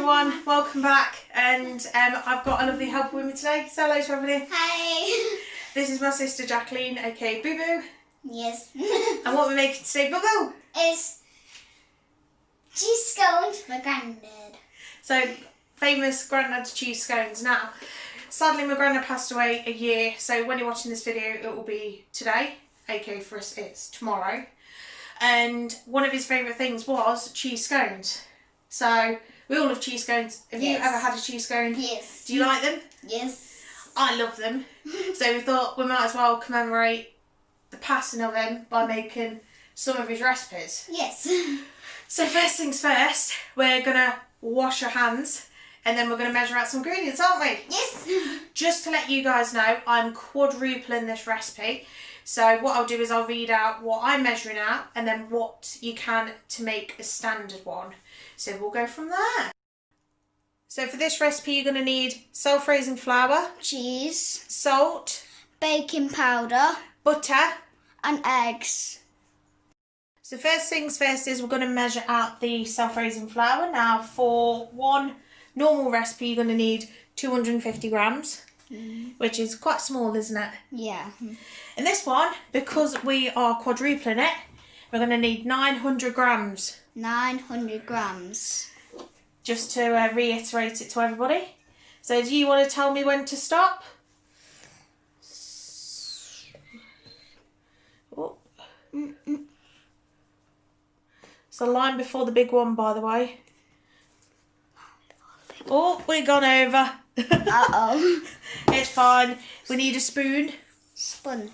everyone, welcome back, and I've got a lovely helper with me today. Say hello to everybody. Hi. This is my sister Jacqueline, aka Boo Boo. Yes. And what we're making today, Boo Boo, is cheese scones for Grandad. So, famous Grandad's cheese scones. Now, sadly my Grandad passed away a year, so when you're watching this video it will be today, aka for us it's tomorrow. And one of his favourite things was cheese scones. So, we all love cheese scones. Have you ever had a cheese scone? Yes. Do you like them? Yes. I love them. So we thought we might as well commemorate the passing of him by making some of his recipes. Yes. So first things first, we're going to wash our hands and then we're going to measure out some ingredients, aren't we? Yes. Just to let you guys know, I'm quadrupling this recipe. So what I'll do is I'll read out what I'm measuring out and then what you can to make a standard one. So we'll go from there. So for this recipe you're going to need self-raising flour, Cheese, salt, baking powder, butter, and eggs. So first things first is we're going to measure out the self-raising flour. Now for one normal recipe you're going to need 250 grams, which is quite small, isn't it? Yeah. In this one, because we are quadrupling it, we're going to need 900 grams. 900 grams. Just to reiterate it to everybody. So do you want to tell me when to stop? Oh. It's the line before the big one, by the way. Oh, we've gone over. Uh-oh. It's fine. We need a spoon. Spoon.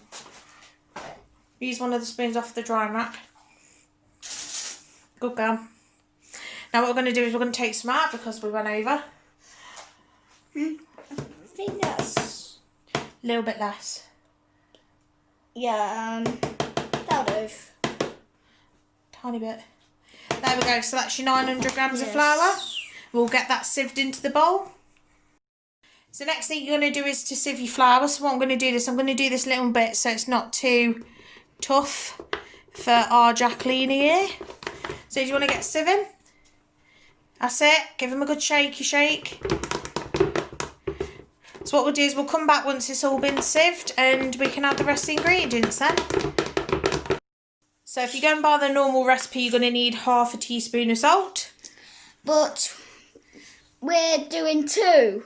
Use one of the spoons off the drying rack. Good girl. Now what we're going to do is we're going to take some out because we went over. I think that's A little bit less. yeah. That'll do. Tiny bit. There we go. So that's your 900 grams of Yes. flour. We'll get that sieved into the bowl. So next thing you're going to do is to sieve your flour. So what I'm going to do I'm going to do this little bit so it's not too tough for our Jacqueline here. So do you want to get sieving? That's it. Give them a good shakey shake. So what we'll do is we'll come back once it's all been sieved and we can add the rest of the ingredients then. So if you're going by the normal recipe, you're going to need half a teaspoon of salt. But we're doing 2.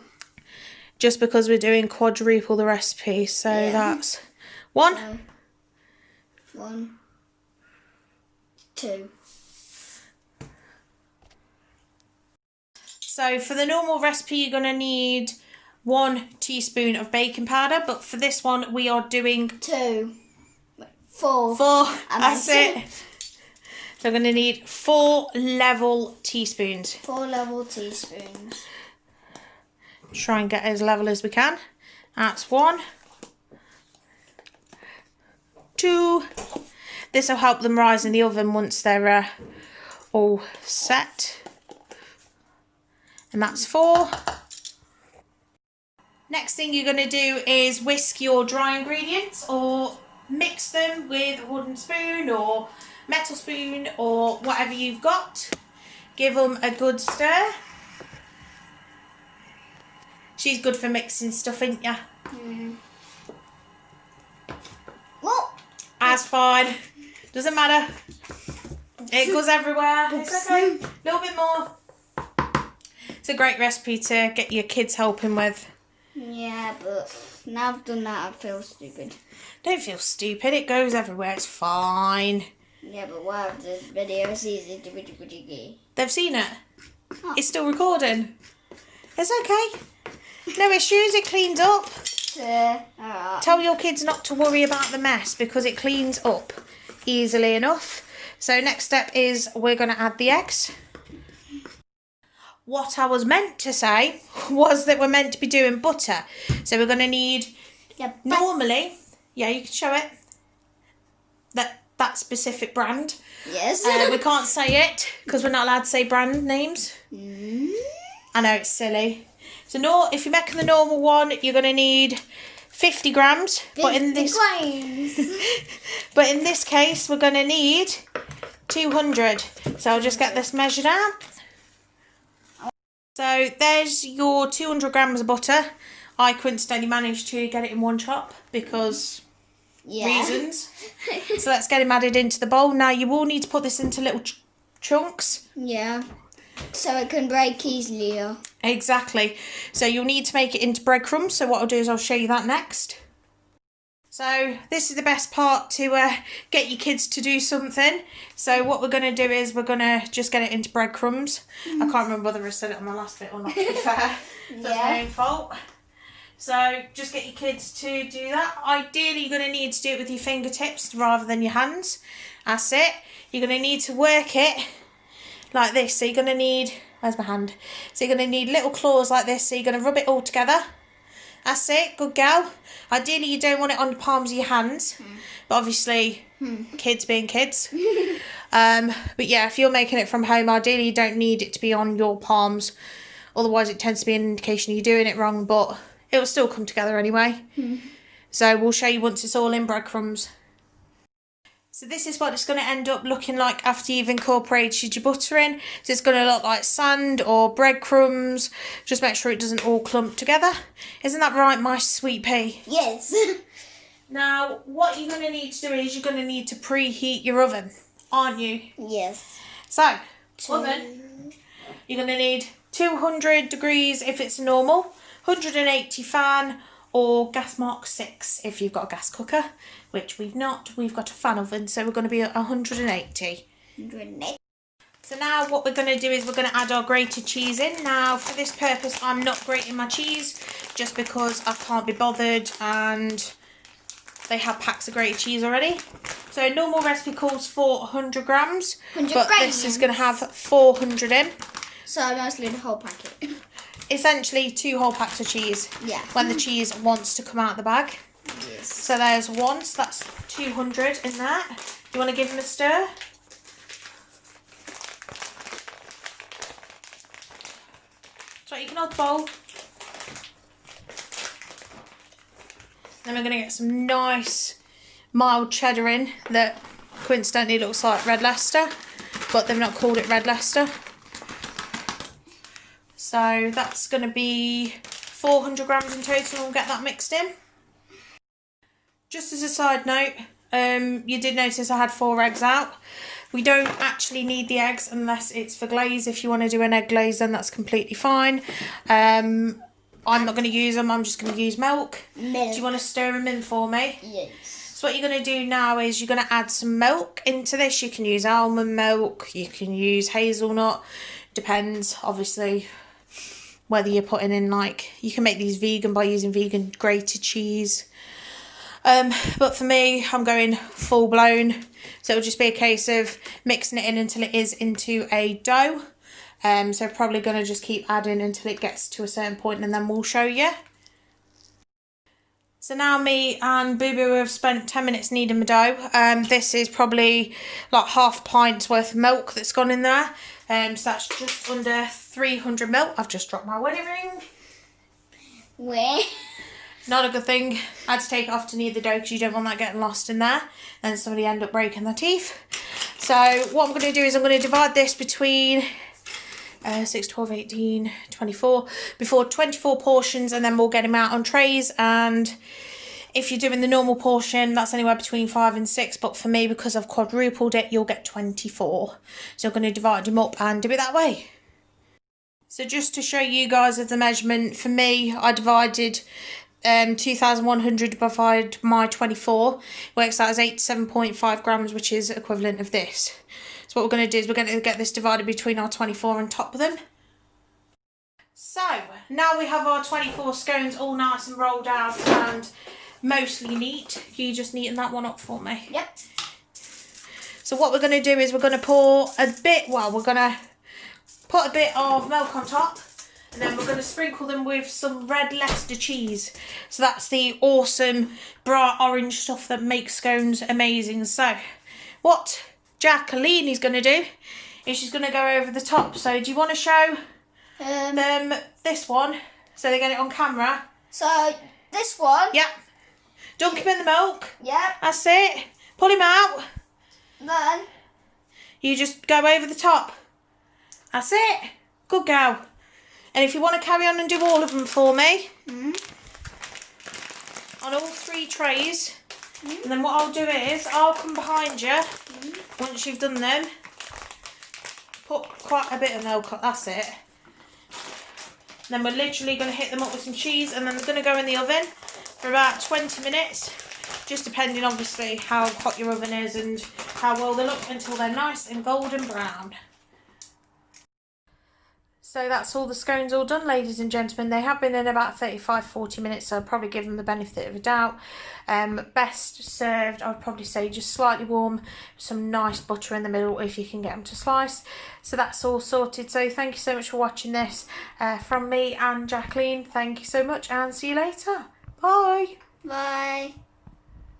Just because we're doing quadruple the recipe. So that's 1. So, 1, 2. So for the normal recipe, you're going to need 1 teaspoon of baking powder. But for this one, we are doing 2. 4. 4. That's it. So I'm going to need 4 level teaspoons. 4 level teaspoons. Try and get as level as we can. That's 1. 2. This will help them rise in the oven once they're all set. And that's 4. Next thing you're going to do is whisk your dry ingredients or mix them with a wooden spoon or metal spoon or whatever you've got. Give them a good stir. She's good for mixing stuff, isn't ya? Well, That's fine. Doesn't matter. It goes everywhere. It's okay. A little bit more. It's a great recipe to get your kids helping with. yeah, but now I've done that, I feel stupid. Don't feel stupid. It goes everywhere. It's fine. Yeah, but what if the video is easy to be? They've seen it. Oh. It's still recording. It's okay. No issues. It cleans up. Tell your kids not to worry about the mess because it cleans up easily enough. So next step is we're going to add the eggs. What I was meant to say was that we're meant to be doing butter. So we're going to need, normally, yeah, you can show it, that specific brand. Yes. We can't say it because we're not allowed to say brand names. I know, it's silly. So if you're making the normal one, you're going to need 50 grams. But in this case, we're going to need 200. So I'll just get this measured out. So there's your 200 grams of butter. I coincidentally managed to get it in one chop because reasons. So let's get them added into the bowl. Now you will need to put this into little chunks. Yeah. So it can break easily. Exactly. So you'll need to make it into breadcrumbs. So what I'll do is I'll show you that next. So this is the best part to get your kids to do something. So what we're going to do is we're going to just get it into breadcrumbs. I can't remember whether I said it on my last bit or not, to be fair. That's my own fault. So just get your kids to do that. Ideally, you're going to need to do it with your fingertips rather than your hands. That's it. You're going to need to work it like this. So you're going to need, where's my hand? So you're going to need little claws like this. So you're going to rub it all together. That's it, good girl. Ideally, you don't want it on the palms of your hands, but obviously, kids being kids. But yeah, if you're making it from home, ideally, you don't need it to be on your palms. Otherwise, it tends to be an indication you're doing it wrong, but it will still come together anyway. So we'll show you once it's all in breadcrumbs. So this is what it's going to end up looking like after you've incorporated your butter in. So it's going to look like sand or breadcrumbs. Just make sure it doesn't all clump together. Isn't that right, my sweet pea? Yes. Now, what you're going to need to do is you're going to need to preheat your oven, aren't you? Yes. So, oven, you're going to need 200 degrees if it's normal, 180 fan, or gas mark 6 if you've got a gas cooker, which we've not. We've got a fan oven, so we're going to be at 180. 180. So now what we're going to do is we're going to add our grated cheese in. Now for this purpose I'm not grating my cheese just because I can't be bothered and they have packs of grated cheese already. So normal recipe calls for 100 grams, 100 but grams. this is going to have 400 in. So mostly the whole packet. Essentially 2 whole packs of cheese. Yeah. When the cheese wants to come out of the bag. Yes. So there's one, so that's 200 in that. Do you want to give them a stir? So you can hold the bowl. Then we're going to get some nice mild cheddar in that coincidentally looks like red Leicester, but they've not called it red Leicester. So that's going to be 400 grams in total, and we'll get that mixed in. Just as a side note, you did notice I had 4 eggs out. We don't actually need the eggs unless it's for glaze. If you want to do an egg glaze, then that's completely fine. I'm not going to use them, I'm just going to use milk. Do you want to stir them in for me? Yes. So what you're going to do now is you're going to add some milk into this. You can use almond milk, you can use hazelnut, depends obviously whether you're putting in, like, you can make these vegan by using vegan grated cheese. But for me, I'm going full blown. So it'll just be a case of mixing it in until it is into a dough. So probably going to just keep adding until it gets to a certain point and then we'll show you. So now me and Boo Boo have spent 10 minutes kneading the dough. This is probably like half a pint's worth of milk that's gone in there. So that's just under 300 ml. I've just dropped my wedding ring. Where? Not a good thing. I had to take it off to knead the dough because you don't want that getting lost in there and somebody end up breaking their teeth. So what I'm going to do is I'm going to divide this between 6, 12, 18, 24, before 24 portions, and then we'll get them out on trays. And if you're doing the normal portion, that's anywhere between 5 and 6, but for me, because I've quadrupled it, you'll get 24. So I'm going to divide them up and do it that way. So just to show you guys of the measurement, for me, I divided 2,100 divided by 24, works out as 87.5 grams, which is equivalent of this. So what we're going to do is we're going to get this divided between our 24 and top them. So now we have our 24 scones all nice and rolled out and mostly neat. Can you just neaten that one up for me? Yep. So what we're going to do is we're going to pour a bit, well, we're going to put a bit of milk on top. And then we're going to sprinkle them with some red Leicester cheese. So that's the awesome bright orange stuff that makes scones amazing. So what Jacqueline is going to do is she's going to go over the top. So do you want to show them this one so they get it on camera? So this one? Yep. Dunk him in the milk. Yep. That's it. Pull him out. Then? You just go over the top. That's it. Good girl. And if you want to carry on and do all of them for me, on all 3 trays, and then what I'll do is I'll come behind you once you've done them, put quite a bit of milk up, that's it. Then we're literally going to hit them up with some cheese, and then they're going to go in the oven for about 20 minutes, just depending obviously how hot your oven is and how well they look, until they're nice and golden brown. So that's all the scones all done, ladies and gentlemen. They have been in about 35-40 minutes, so I'll probably give them the benefit of a doubt. Best served, I'd probably say just slightly warm, some nice butter in the middle if you can get them to slice. So that's all sorted. So thank you so much for watching this from me and Jacqueline. Thank you so much, and see you later. Bye. Bye.